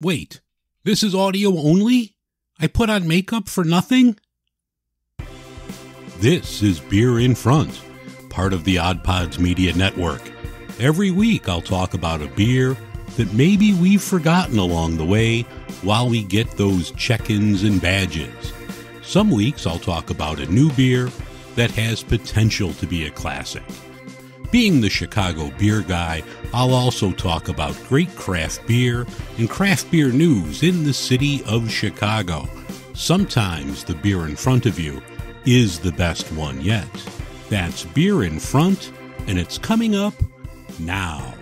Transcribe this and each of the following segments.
Wait, this is audio only? I put on makeup for nothing? This is Beer in Front, part of the Odd Pods Media Network. Every week I'll talk about a beer that maybe we've forgotten along the way while we get those check-ins and badges. Some weeks I'll talk about a new beer that has potential to be a classic. Being the Chicago beer guy, I'll also talk about great craft beer and craft beer news in the city of Chicago. Sometimes the beer in front of you is the best one yet. That's Beer in Front, and it's coming up now.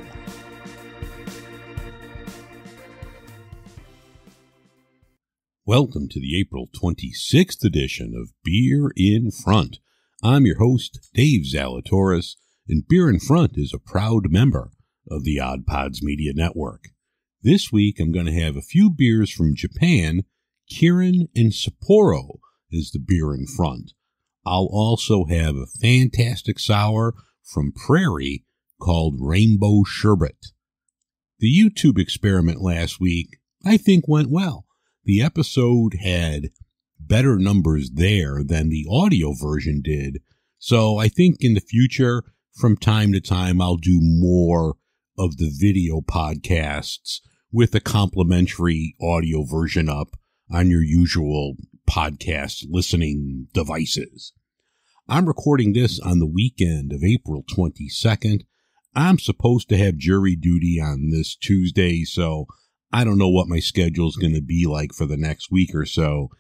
Welcome to the April 26th edition of Beer in Front. I'm your host, Dave Zalatoris, and Beer in Front is a proud member of the Odd Pods Media Network. This week I'm going to have a few beers from Japan. Kirin and Sapporo is the Beer in Front. I'll also have a fantastic sour from Prairie called Rainbow Sherbet. The YouTube experiment last week, I think, went well. The episode had better numbers there than the audio version did, so I think in the future, from time to time, I'll do more of the video podcasts with a complimentary audio version up on your usual podcast listening devices. I'm recording this on the weekend of April 22nd. I'm supposed to have jury duty on this Tuesday, so I don't know what my schedule is going to be like for the next week or so.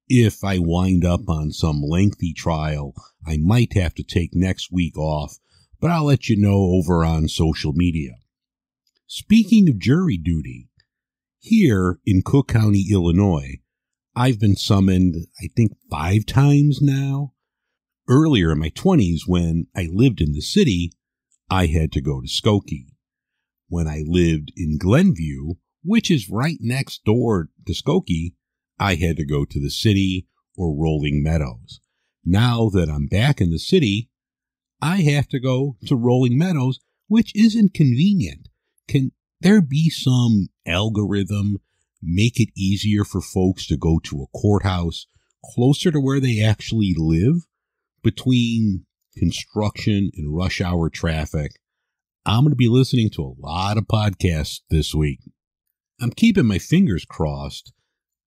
If I wind up on some lengthy trial, I might have to take next week off, but I'll let you know over on social media. Speaking of jury duty, here in Cook County, Illinois, I've been summoned, I think, 5 times now. Earlier in my 20s, when I lived in the city, I had to go to Skokie. When I lived in Glenview, which is right next door to Skokie, I had to go to the city or Rolling Meadows. Now that I'm back in the city, I have to go to Rolling Meadows, which isn't convenient. Can there be some algorithm make it easier for folks to go to a courthouse closer to where they actually live? Between construction and rush hour traffic, I'm going to be listening to a lot of podcasts this week. I'm keeping my fingers crossed.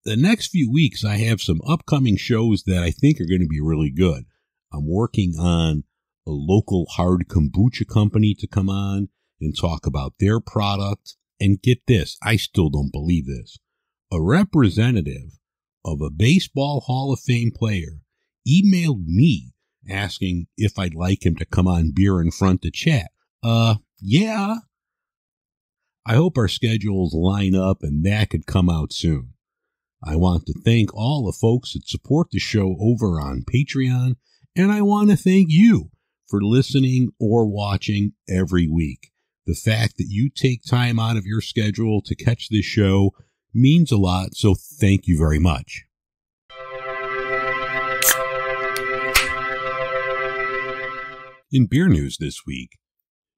The next few weeks, I have some upcoming shows that I think are going to be really good. I'm working on a local hard kombucha company to come on and talk about their product. And get this, I still don't believe this. A representative of a Baseball Hall of Fame player emailed me asking if I'd like him to come on Beer in Front to chat. Yeah. I hope our schedules line up and that could come out soon. I want to thank all the folks that support the show over on Patreon, and I want to thank you for listening or watching every week. The fact that you take time out of your schedule to catch this show means a lot, so thank you very much. In beer news this week,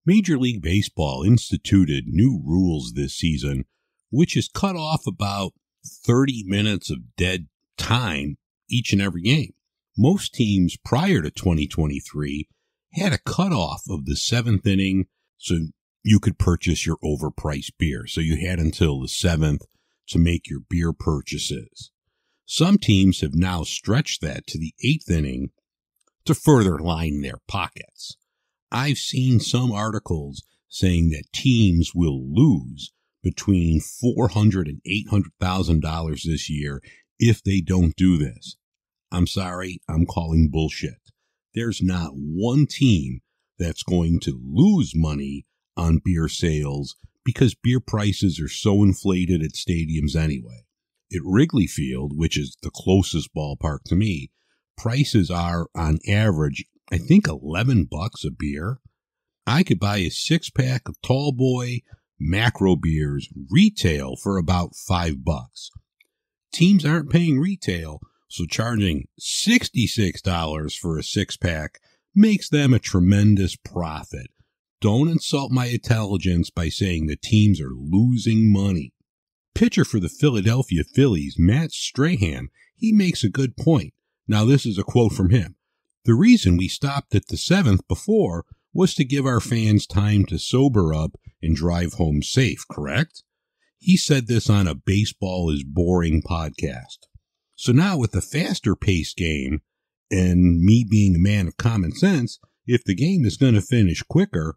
Major League Baseball instituted new rules this season, which has cut off about 30 minutes of dead time each and every game. Most teams prior to 2023 had a cutoff of the 7th inning so you could purchase your overpriced beer. So you had until the 7th to make your beer purchases. Some teams have now stretched that to the 8th inning to further line their pockets. I've seen some articles saying that teams will lose between $400,000 and $800,000 this year if they don't do this. I'm sorry, I'm calling bullshit. There's not one team that's going to lose money on beer sales because beer prices are so inflated at stadiums anyway. At Wrigley Field, which is the closest ballpark to me, prices are on average, I think, $11 a beer. I could buy a 6-pack of Tall Boy macro beers retail for about $5. Teams aren't paying retail, so charging $66 for a 6-pack makes them a tremendous profit. Don't insult my intelligence by saying the teams are losing money. Pitcher for the Philadelphia Phillies, Matt Strahan, he makes a good point. Now, this is a quote from him. The reason we stopped at the 7th before was to give our fans time to sober up and drive home safe, correct? He said this on a Baseball is Boring podcast. So now with the faster paced game, and me being a man of common sense, if the game is going to finish quicker,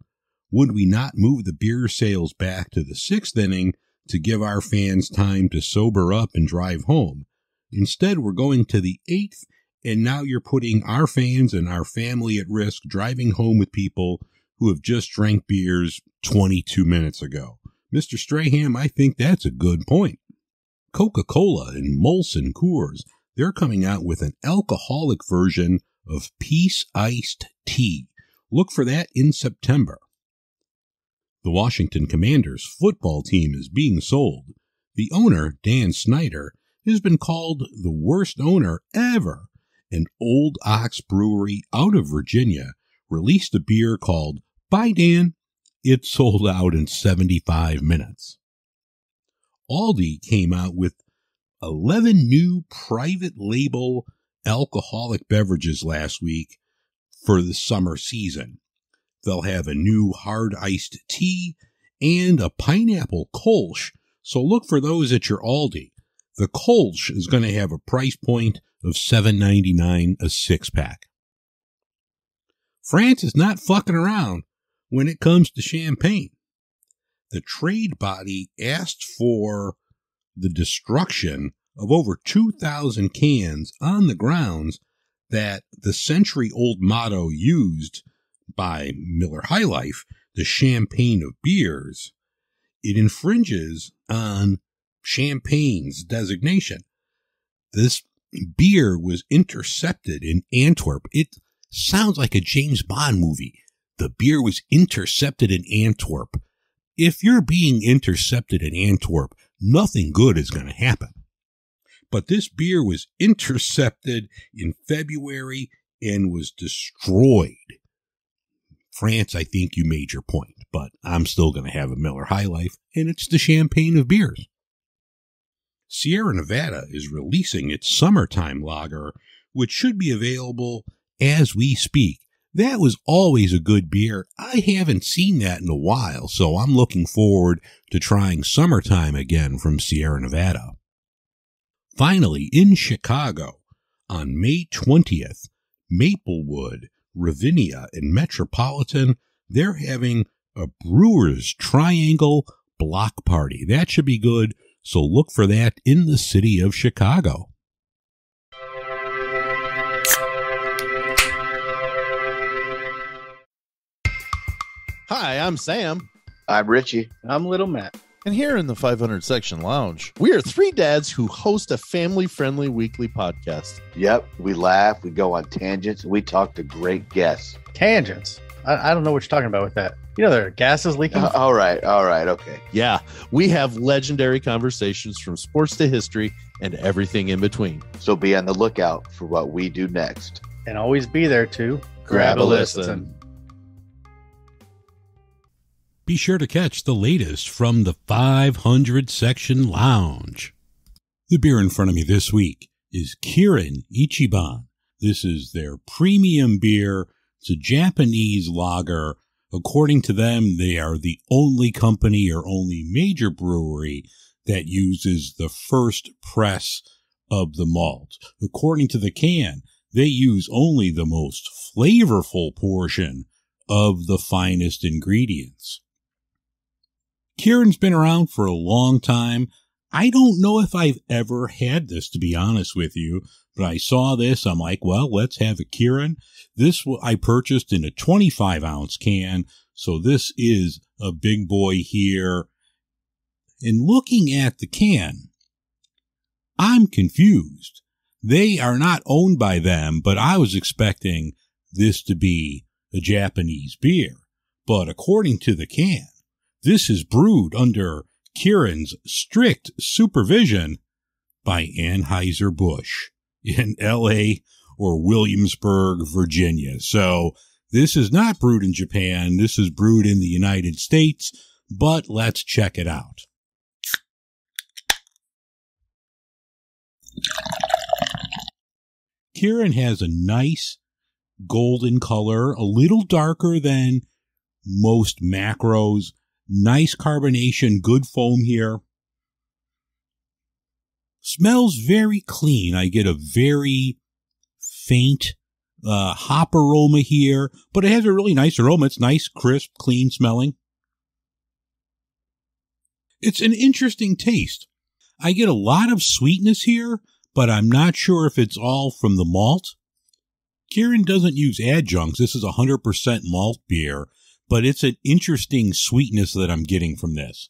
would we not move the beer sales back to the 6th inning to give our fans time to sober up and drive home? Instead, we're going to the 8th, and now you're putting our fans and our family at risk driving home with people who have just drank beers 22 minutes ago. Mr. Strahan, I think that's a good point. Coca-Cola and Molson Coors, they're coming out with an alcoholic version of Peace Iced Tea. Look for that in September. The Washington Commanders football team is being sold. The owner, Dan Snyder, has been called the worst owner ever. An Old Ox brewery out of Virginia released a beer called Bye Dan. It sold out in 75 minutes. Aldi came out with 11 new private label alcoholic beverages last week for the summer season. They'll have a new hard iced tea and a pineapple Kolsch, so look for those at your Aldi. The Kolsch is going to have a price point of $7.99 a 6-pack. France is not fucking around when it comes to champagne. The trade body asked for the destruction of over 2,000 cans on the grounds that the century-old motto used by Miller High Life, the champagne of beers, it infringes on champagne's designation. This beer was intercepted in Antwerp. It sounds like a James Bond movie. The beer was intercepted in Antwerp. If you're being intercepted in Antwerp, nothing good is going to happen. But this beer was intercepted in February and was destroyed. France, I think you made your point, but I'm still going to have a Miller High Life, and it's the champagne of beers. Sierra Nevada is releasing its summertime lager, which should be available as we speak. That was always a good beer. I haven't seen that in a while, so I'm looking forward to trying summertime again from Sierra Nevada. Finally, in Chicago, on May 20th, Maplewood, Ravinia, and Metropolitan, they're having a Brewers Triangle block party. That should be good, so look for that in the city of Chicago. Hi, I'm Sam. I'm Richie. I'm Little Matt. And here in the 500 Section Lounge, we are three dads who host a family-friendly weekly podcast. Yep, we laugh, we go on tangents, and we talk to great guests. Tangents? I don't know what you're talking about with that. You know there are gases leaking? All right, okay. Yeah, we have legendary conversations from sports to history and everything in between. So be on the lookout for what we do next. And always be there to grab a listen. Be sure to catch the latest from the 500 Section Lounge. The beer in front of me this week is Kirin Ichiban. This is their premium beer. It's a Japanese lager. According to them, they are the only company or only major brewery that uses the first press of the malt. According to the can, they use only the most flavorful portion of the finest ingredients. Kirin's been around for a long time. I don't know if I've ever had this, to be honest with you, but I saw this. I'm like, well, let's have a Kirin. This I purchased in a 25-ounce can, so this is a big boy here. And looking at the can, I'm confused. They are not owned by them, but I was expecting this to be a Japanese beer. But according to the can, this is brewed under Kirin's strict supervision by Anheuser-Busch in L.A. or Williamsburg, Virginia. So this is not brewed in Japan. This is brewed in the United States, but let's check it out. Kirin has a nice golden color, a little darker than most macros. Nice carbonation, good foam here. Smells very clean. I get a very faint hop aroma here, but it has a really nice aroma. It's nice, crisp, clean smelling. It's an interesting taste. I get a lot of sweetness here, but I'm not sure if it's all from the malt. Kirin doesn't use adjuncts. This is 100% malt beer, but it's an interesting sweetness that I'm getting from this.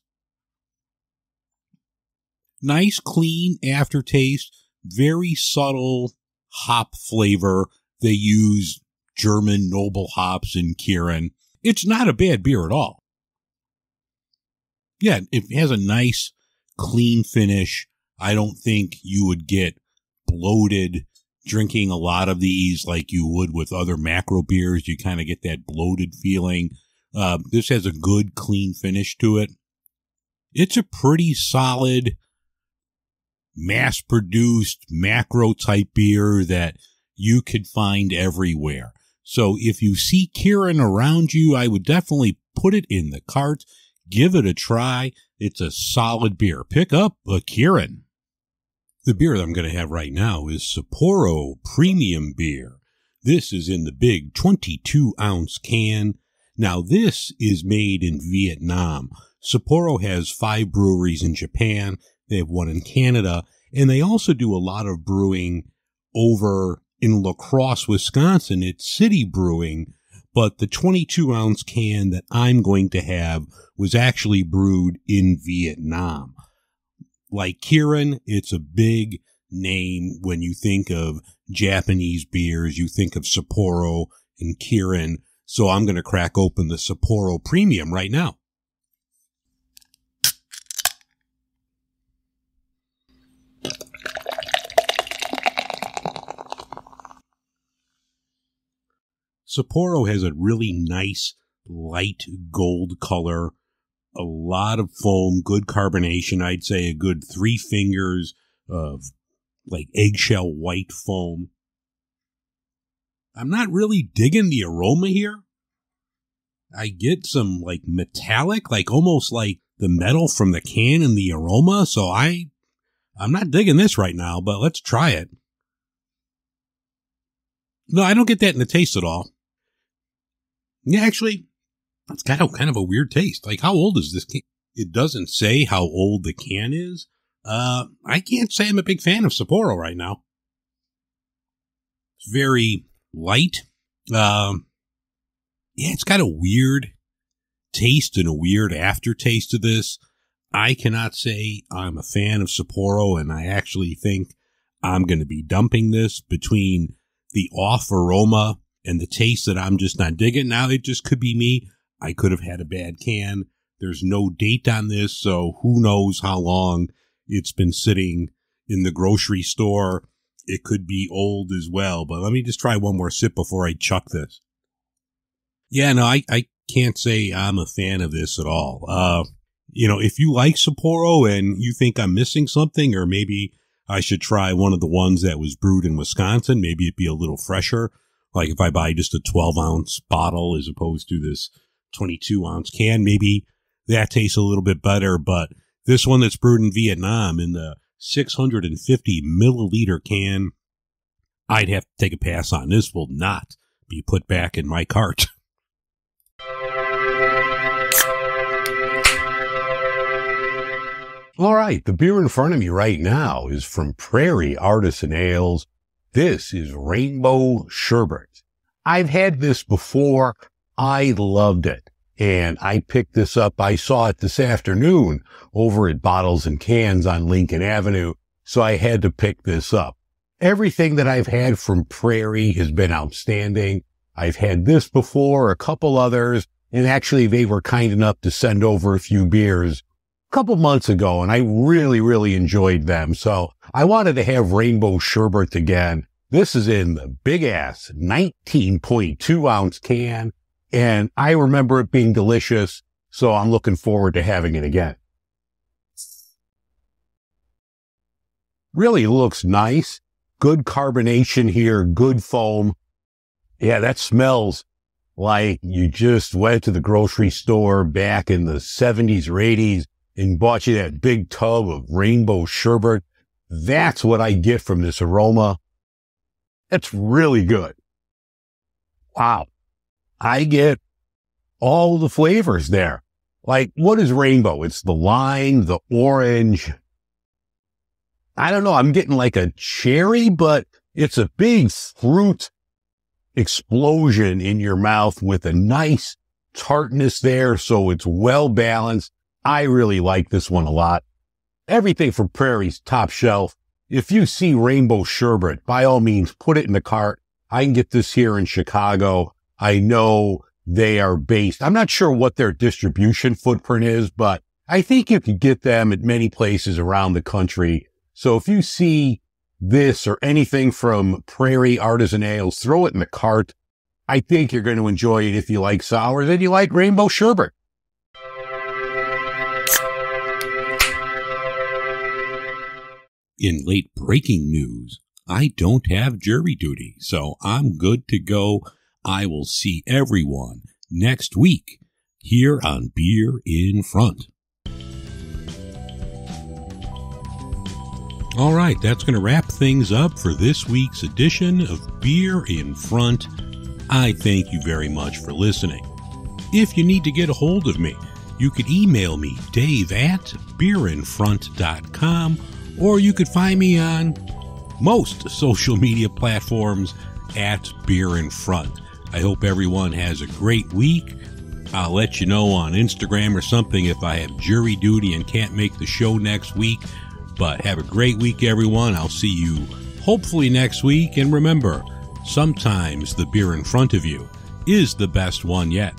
Nice, clean aftertaste, very subtle hop flavor. They use German noble hops in Kirin. It's not a bad beer at all. Yeah, it has a nice, clean finish. I don't think you would get bloated drinking a lot of these like you would with other macro beers. You kind of get that bloated feeling. This has a good, clean finish to it. It's a pretty solid, mass-produced, macro-type beer that you could find everywhere. So if you see Kirin around you, I would definitely put it in the cart. Give it a try. It's a solid beer. Pick up a Kirin. The beer that I'm going to have right now is Sapporo Premium Beer. This is in the big 22-ounce can. Now, this is made in Vietnam. Sapporo has 5 breweries in Japan. They have 1 in Canada. And they also do a lot of brewing over in La Crosse, Wisconsin. It's City Brewing. But the 22-ounce can that I'm going to have was actually brewed in Vietnam. Like Kirin, it's a big name. When you think of Japanese beers, you think of Sapporo and Kirin. So I'm going to crack open the Sapporo Premium right now. Sapporo has a really nice, light gold color, a lot of foam, good carbonation. I'd say a good 3 fingers of like eggshell white foam. I'm not really digging the aroma here. I get some like metallic, like almost like the metal from the can in the aroma. So I'm not digging this right now, but let's try it. No, I don't get that in the taste at all. Yeah, actually, it's got kind of a weird taste. Like, how old is this can? It doesn't say how old the can is. I can't say I'm a big fan of Sapporo right now. It's very light. Yeah, it's got a weird taste and a weird aftertaste to this. I cannot say I'm a fan of Sapporo, and I actually think I'm going to be dumping this between the off aroma and the taste that I'm just not digging. Now, it just could be me. I could have had a bad can. There's no date on this, so who knows how long it's been sitting in the grocery store. It could be old as well, but let me just try one more sip before I chuck this. Yeah, no, I can't say I'm a fan of this at all. If you like Sapporo and you think I'm missing something, or maybe I should try one of the ones that was brewed in Wisconsin, maybe it'd be a little fresher. Like if I buy just a 12-ounce bottle as opposed to this 22-ounce can, maybe that tastes a little bit better. But this one that's brewed in Vietnam in the 650 milliliter can, I'd have to take a pass on. This will not be put back in my cart. All right, the beer in front of me right now is from Prairie Artisan Ales. This is Rainbow Sherbet. I've had this before. I loved it. And I picked this up. I saw it this afternoon over at Bottles and Cans on Lincoln Avenue. So I had to pick this up. Everything that I've had from Prairie has been outstanding. I've had this before, a couple others, and actually they were kind enough to send over a few beers a couple months ago, and I really, really enjoyed them. So I wanted to have Rainbow Sherbet again. This is in the big-ass 19.2-ounce can, and I remember it being delicious, so I'm looking forward to having it again. Really looks nice. Good carbonation here, good foam. Yeah, that smells like you just went to the grocery store back in the 70s or 80s and bought you that big tub of Rainbow Sherbet. That's what I get from this aroma. That's really good. Wow. I get all the flavors there. Like, what is rainbow? It's the lime, the orange. I don't know. I'm getting like a cherry, but it's a big fruit explosion in your mouth with a nice tartness there. So it's well balanced. I really like this one a lot. Everything from Prairie's top shelf. If you see Rainbow Sherbet, by all means, put it in the cart. I can get this here in Chicago. I know they are based. I'm not sure what their distribution footprint is, but I think you can get them at many places around the country. So if you see this or anything from Prairie Artisan Ales, throw it in the cart. I think you're going to enjoy it if you like sours and you like Rainbow Sherbet. In late breaking news, I don't have jury duty, so I'm good to go. I will see everyone next week here on Beer in Front. All right, that's going to wrap things up for this week's edition of Beer in Front. I thank you very much for listening. If you need to get a hold of me, you could email me, dave@beerinfront.com, or you could find me on most social media platforms at Beer in Front. I hope everyone has a great week. I'll let you know on Instagram or something if I have jury duty and can't make the show next week. But have a great week, everyone. I'll see you hopefully next week. And remember, sometimes the beer in front of you is the best one yet.